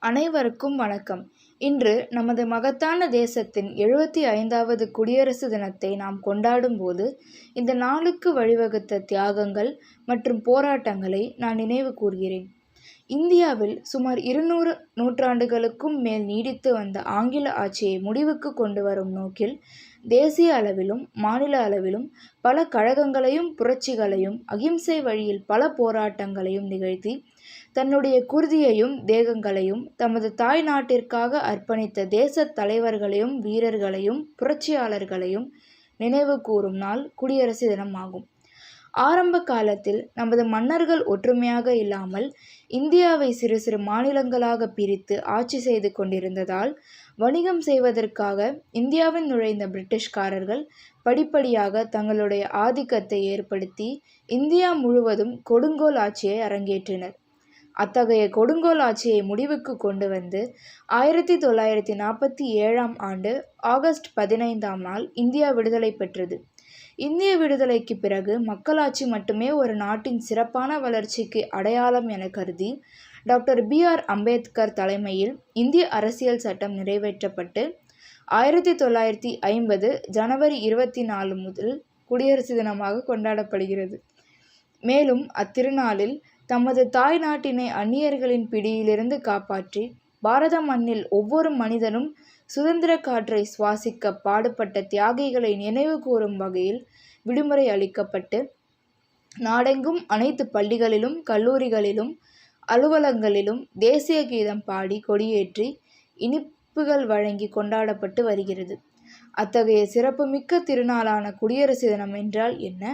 அனைவருக்கும் வணக்கம். இன்று நமது மகத்தான தேசத்தின் 75வது குடியரசு தினத்தை நாம் கொண்டாடும் போது இந்த நாளுக்கு வழிவகுத்த தியாகங்கள் மற்றும் போராட்டங்களை நான் நினைவு கூர்கிறேன். இந்தியாவில் சுமார் 200 நூற்றாண்டுகளுக்கும் மேல் நீடித்து வந்த ஆங்கில ஆட்சியை முடிவுக்கு கொண்டு வரும் நோக்கில் தேசிய அளவிலும் மாநில அளவிலும் பல கழகங்களையும் புரட்சிகளையும் அகிம்சை வழியில் பல போராட்டங்களையும் நிகழ்த்தி தன்னுடைய குருதியையும் தேகங்களையும் தமது தாய் நாட்டிற்காக அர்ப்பணித்த தேச தலைவர்களையும் வீரர்களையும் புரட்சியாளர்களையும் நினைவு கூறும் நாள் குடியரசு தினம் ஆகும். ஆரம்ப காலத்தில் நமது மன்னர்கள் ஒற்றுமையாக இல்லாமல் இந்தியாவை சிறு சிறு மாநிலங்களாக பிரித்து ஆட்சி செய்து கொண்டிருந்ததால் வணிகம் செய்வதற்காக இந்தியாவில் நுழைந்த பிரிட்டிஷ்காரர்கள் படிப்படியாக தங்களுடைய ஆதிக்கத்தை ஏற்படுத்தி இந்தியா முழுவதும் கொடுங்கோல் ஆட்சியை அரங்கேற்றினர். அத்தகைய கொடுங்கோல் ஆட்சியை முடிவுக்கு கொண்டு வந்து 1947 ஆண்டு ஆகஸ்ட் 15ஆம் நாள் இந்தியா விடுதலை பெற்றது. இந்திய விடுதலைக்கு பிறகு மக்களாட்சி மட்டுமே ஒரு நாட்டின் சிறப்பான வளர்ச்சிக்கு அடையாளம் என கருதி டாக்டர் B.R. அம்பேத்கர் தலைமையில் இந்திய அரசியல் சட்டம் நிறைவேற்றப்பட்டு 1950 ஜனவரி 24 முதல் குடியரசு தினமாக கொண்டாடப்படுகிறது. மேலும் அத்திருநாளில் தமது தாய் நாட்டினை அந்நியர்களின் பிடியிலிருந்து காப்பாற்றி பாரத மண்ணில் ஒவ்வொரு மனிதனும் சுதந்திர காற்றை சுவாசிக்க பாடுபட்ட தியாகிகளை நினைவு கூறும் வகையில் விடுமுறை அளிக்கப்பட்டு நாடெங்கும் அனைத்து பள்ளிகளிலும் கல்லூரிகளிலும் அலுவலகங்களிலும் தேசிய கீதம் பாடி கொடியேற்றி இனிப்புகள் வழங்கி கொண்டாடப்பட்டு வருகிறது. அத்தகைய சிறப்புமிக்க திருநாளான குடியரசு தினம் என்றால் என்ன,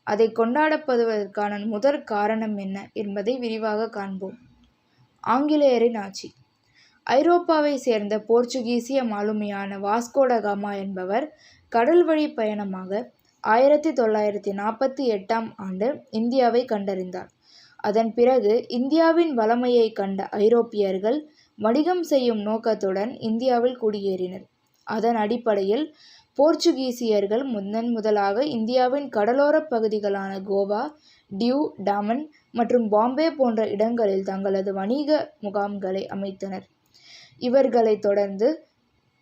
அதை கொண்டாடப்படுவதற்கான முதற் காரணம் என்ன என்பதை விரிவாக காண்போம். ஆங்கிலேயரின் ஆட்சி. ஐரோப்பாவை சேர்ந்த போர்ச்சுகீசிய மாலுமியான வாஸ்கோ ட காமா என்பவர் கடல் வழி பயணமாக 1948ஆம் ஆண்டு இந்தியாவை கண்டறிந்தார். அதன் பிறகு இந்தியாவின் வளமையை கண்ட ஐரோப்பியர்கள் வணிகம் செய்யும் நோக்கத்துடன் இந்தியாவில் குடியேறினர். அதன் அடிப்படையில் போர்ச்சுகீசியர்கள் முதலாக இந்தியாவின் கடலோர பகுதிகளான கோவா, டியூ, டாமன் மற்றும் பாம்பே போன்ற இடங்களில் தங்களது வணிக முகாம்களை அமைத்தனர். இவர்களை தொடர்ந்து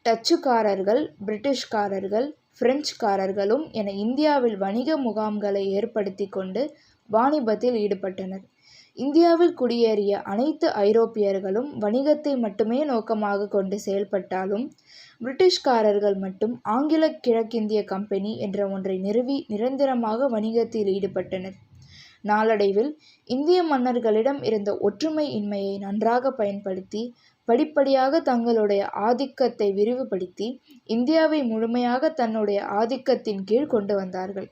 டச்சுக்காரர்கள், பிரிட்டிஷ்காரர்கள், பிரெஞ்சுக்காரர்களும் என இந்தியாவில் வணிக முகாம்களை ஏற்படுத்தி கொண்டு வாணிபத்தில் ஈடுபட்டனர். இந்தியாவில் குடியேறிய அனைத்து ஐரோப்பியர்களும் வணிகத்தை மட்டுமே நோக்கமாக கொண்டு செயல்பட்டாலும் பிரிட்டிஷ்காரர்கள் மட்டும் ஆங்கில கிழக்கிந்திய கம்பெனி என்ற ஒன்றை நிறுவி நிரந்தரமாக வணிகத்தில் ஈடுபட்டனர். நாளடைவில் இந்திய மன்னர்களிடம் இருந்த ஒற்றுமை இன்மையை நன்றாக பயன்படுத்தி படிப்படியாக தங்களுடைய ஆதிக்கத்தை விரிவுபடுத்தி இந்தியாவை முழுமையாக தன்னுடைய ஆதிக்கத்தின் கீழ் கொண்டு வந்தார்கள்.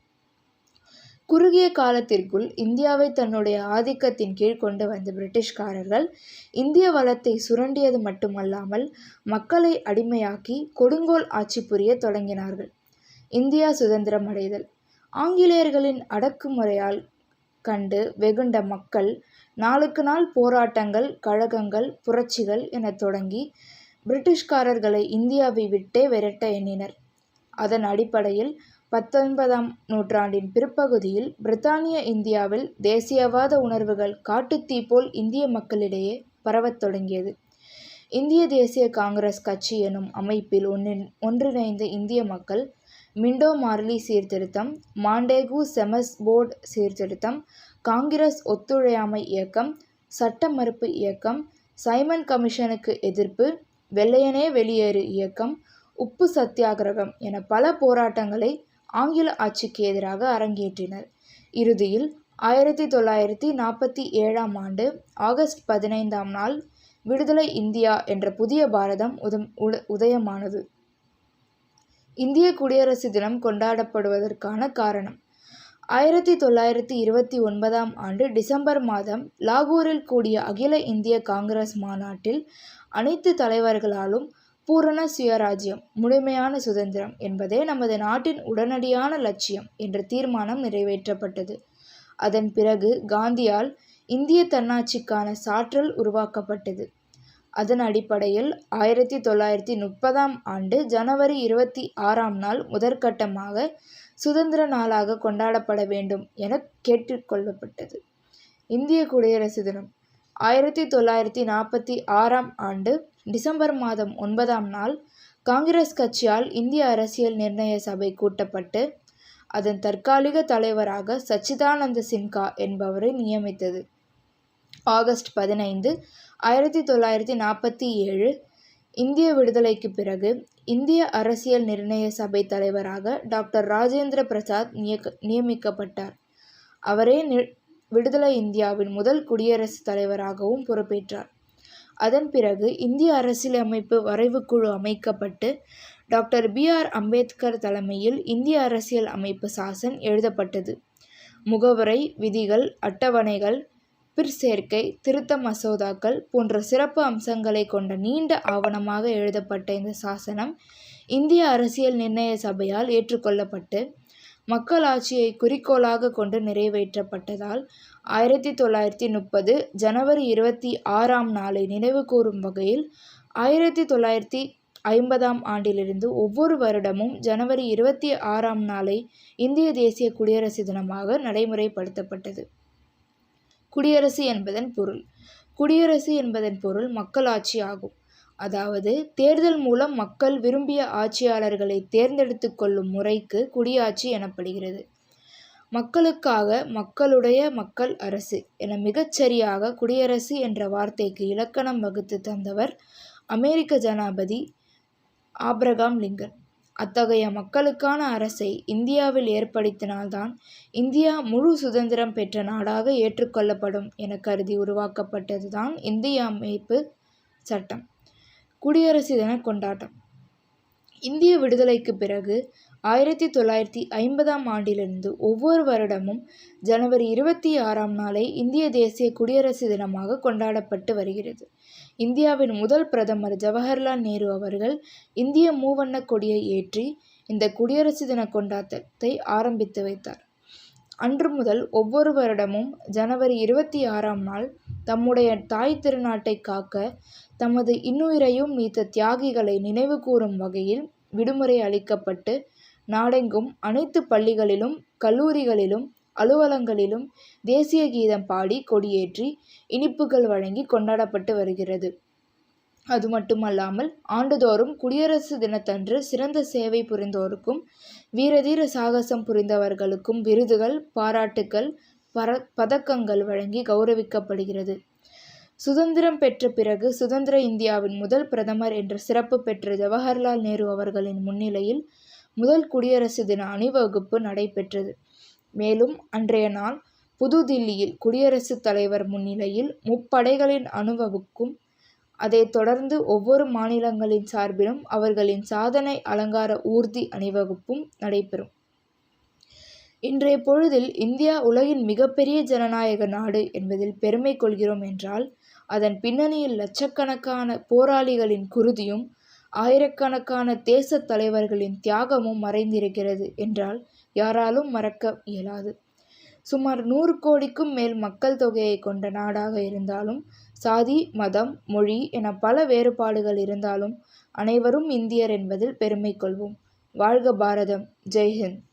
குறுகிய காலத்திற்குள் இந்தியாவை தன்னுடைய ஆதிக்கத்தின் கீழ் கொண்டு வந்த பிரிட்டிஷ்காரர்கள் இந்திய வளத்தை சுரண்டியது மட்டுமல்லாமல் மக்களை அடிமையாக்கி கொடுங்கோல் ஆட்சி புரிய தொடங்கினார்கள். இந்தியா சுதந்திரம் அடைதல். ஆங்கிலேயர்களின் அடக்குமுறையால் கண்டு வெகுண்ட மக்கள் நாளுக்கு நாள் போராட்டங்கள், கழகங்கள், புரட்சிகள் என தொடங்கி பிரிட்டிஷ்காரர்களை இந்தியாவை விட்டே விரட்ட எண்ணினர். அதன் அடிப்படையில் 19ஆம் நூற்றாண்டின் பிற்பகுதியில் பிரித்தானிய இந்தியாவில் தேசியவாத உணர்வுகள் காட்டுத்தீ போல் இந்திய மக்களிடையே பரவத் தொடங்கியது. இந்திய தேசிய காங்கிரஸ் கட்சி எனும் அமைப்பில் ஒன்றிணைந்த இந்திய மக்கள் மிண்டோ மார்லி சீர்திருத்தம், மாண்டேகு செமஸ் போர்டு சீர்திருத்தம், காங்கிரஸ் ஒத்துழையாமை இயக்கம், சட்ட மறுப்பு இயக்கம், சைமன் கமிஷனுக்கு எதிர்ப்பு, வெள்ளையனே வெளியேறு இயக்கம், உப்பு சத்தியாகிரகம் என பல போராட்டங்களை ஆங்கில ஆட்சிக்கு எதிராக அரங்கேற்றினர். இறுதியில் 1947ஆம் ஆண்டு ஆகஸ்ட் 15ஆம் நாள் விடுதலை இந்தியா என்ற புதிய பாரதம் உதயமானது. இந்திய குடியரசு தினம் கொண்டாடப்படுவதற்கான காரணம். 1929ஆம் ஆண்டு டிசம்பர் மாதம் லாகூரில் கூடிய அகில இந்திய காங்கிரஸ் மாநாட்டில் அனைத்து தலைவர்களாலும் பூரண சுயராஜ்யம், முழுமையான சுதந்திரம் என்பதே நமது நாட்டின் உடனடியான லட்சியம் என்ற தீர்மானம் நிறைவேற்றப்பட்டது. அதன் பிறகு காந்தியால் இந்திய தன்னாட்சிக்கான சாற்றல் உருவாக்கப்பட்டது. அதன் அடிப்படையில் 1930ஆம் ஆண்டு ஜனவரி 26ஆம் நாள் முதற்கட்டமாக சுதந்திர நாளாக கொண்டாடப்பட வேண்டும் என கேட்டுக்கொள்ளப்பட்டது. இந்திய குடியரசு தினம் 1946ஆம் ஆண்டு டிசம்பர் மாதம் 9ஆம் நாள் காங்கிரஸ் கட்சியால் இந்திய அரசியல் நிர்ணய சபை கூட்டப்பட்டு அதன் தற்காலிக தலைவராக சச்சிதானந்த சின்ஹா என்பவரை நியமித்தது. ஆகஸ்ட் 15, 1947 இந்திய விடுதலைக்கு பிறகு இந்திய அரசியல் நிர்ணய சபை தலைவராக டாக்டர் ராஜேந்திர பிரசாத் நியமிக்கப்பட்டார். அவரே விடுதலை இந்தியாவின் முதல் குடியரசுத் தலைவராகவும் பொறுப்பேற்றார். அதன் பிறகு இந்திய அரசியலமைப்பு வரைவுக்குழு அமைக்கப்பட்டு டாக்டர் B.R. அம்பேத்கர் தலைமையில் இந்திய அரசியல் அமைப்பு சாசன் எழுதப்பட்டது. முகவுரை, விதிகள், அட்டவணைகள், பிற்சேர்க்கை, திருத்த மசோதாக்கள் போன்ற சிறப்பு அம்சங்களை கொண்ட நீண்ட ஆவணமாக எழுதப்பட்ட இந்த சாசனம் இந்திய அரசியல் நிர்ணய சபையால் ஏற்றுக்கொள்ளப்பட்டு மக்களாட்சியை குறிக்கோளாக கொண்டு நிறைவேற்றப்பட்டதால் 1930 ஜனவரி 26ஆம் நாளை நினைவு கூறும் வகையில் 1950ஆம் ஆண்டிலிருந்து ஒவ்வொரு வருடமும் ஜனவரி 26ஆம் நாளை இந்திய தேசிய குடியரசு தினமாக நடைமுறைப்படுத்தப்பட்டது. குடியரசு என்பதன் பொருள். குடியரசு என்பதன் பொருள் மக்களாட்சி ஆகும். அதாவது தேர்தல் மூலம் மக்கள் விரும்பிய ஆட்சியாளர்களை தேர்ந்தெடுத்து கொள்ளும் முறைக்கு குடியாட்சி எனப்படுகிறது. மக்களுக்காக மக்களுடைய மக்கள் அரசு என மிகச்சரியாக குடியரசு என்ற வார்த்தைக்கு இலக்கணம் வகுத்து தந்தவர் அமெரிக்க ஜனாதிபதி ஆபிரகாம் லிங்கன். அத்தகைய மக்களுக்கான அரசை இந்தியாவில் ஏற்படுத்தினால்தான் இந்தியா முழு சுதந்திரம் பெற்ற நாடாக ஏற்றுக்கொள்ளப்படும் என கருதி உருவாக்கப்பட்டதுதான் இந்திய அமைப்பு சட்டம். குடியரசு தின கொண்டாட்டம். இந்திய விடுதலைக்கு பிறகு 1950ஆம் ஆண்டிலிருந்து ஒவ்வொரு வருடமும் ஜனவரி 26ஆம் நாளை இந்திய தேசிய குடியரசு தினமாக கொண்டாடப்பட்டு வருகிறது. இந்தியாவின் முதல் பிரதமர் ஜவஹர்லால் நேரு அவர்கள் இந்திய மூவண்ண கொடியை ஏற்றி இந்த குடியரசு தின கொண்டாட்டத்தை ஆரம்பித்து வைத்தார். அன்று முதல் ஒவ்வொரு வருடமும் ஜனவரி 26ஆம் நாள் தம்முடைய தாய் திருநாட்டை காக்க தமது இன்னுயிரையும் நீத்த தியாகிகளை நினைவு கூறும் வகையில் விடுமுறை அளிக்கப்பட்டு நாடெங்கும் அனைத்து பள்ளிகளிலும் கல்லூரிகளிலும் அலுவலகங்களிலும் தேசிய கீதம் பாடி கொடியேற்றி இனிப்புகள் வழங்கி கொண்டாடப்பட்டு வருகிறது. அது மட்டுமல்லாமல் ஆண்டுதோறும் குடியரசு தினத்தன்று சிறந்த சேவை புரிந்தோருக்கும் வீரதீர சாகசம் புரிந்தவர்களுக்கும் விருதுகள், பாராட்டுக்கள், பதக்கங்கள் வழங்கி கௌரவிக்கப்படுகிறது. சுதந்திரம் பெற்ற பிறகு சுதந்திர இந்தியாவின் முதல் பிரதமர் என்ற சிறப்பு பெற்ற ஜவஹர்லால் நேரு அவர்களின் முன்னிலையில் முதல் குடியரசு தின அணிவகுப்பு நடைபெற்றது. மேலும் அன்றைய நாள் புதுதில்லியில் குடியரசுத் தலைவர் முன்னிலையில் முப்படைகளின் அணிவகுப்பும் அதைத் தொடர்ந்து ஒவ்வொரு மாநிலங்களின் சார்பிலும் அவர்களின் சாதனை அலங்கார ஊர்தி அணிவகுப்பும் நடைபெறும். இன்றைய பொழுதில் இந்தியா உலகின் மிகப்பெரிய ஜனநாயக நாடு என்பதில் பெருமை கொள்கிறோம் என்றால் அதன் பின்னணியில் லட்சக்கணக்கான போராளிகளின் குருதியும் ஆயிரக்கணக்கான தேச தலைவர்களின் தியாகமும் மறைந்திருக்கிறது என்றால் யாராலும் மறக்க இயலாது. சுமார் 100 கோடிக்கும் மேல் மக்கள் தொகையை கொண்ட நாடாக இருந்தாலும் சாதி, மதம், மொழி என பல வேறுபாடுகள் இருந்தாலும் அனைவரும் இந்தியர் என்பதில் பெருமை கொள்வோம். வாழ்க பாரதம். ஜெய்ஹிந்த்.